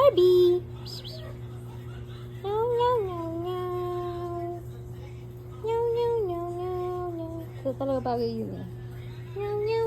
Barbie! Meow, meow, meow, meow. Meow, meow, meow, meow, meow. Ito talaga bagay yun eh. Meow, meow,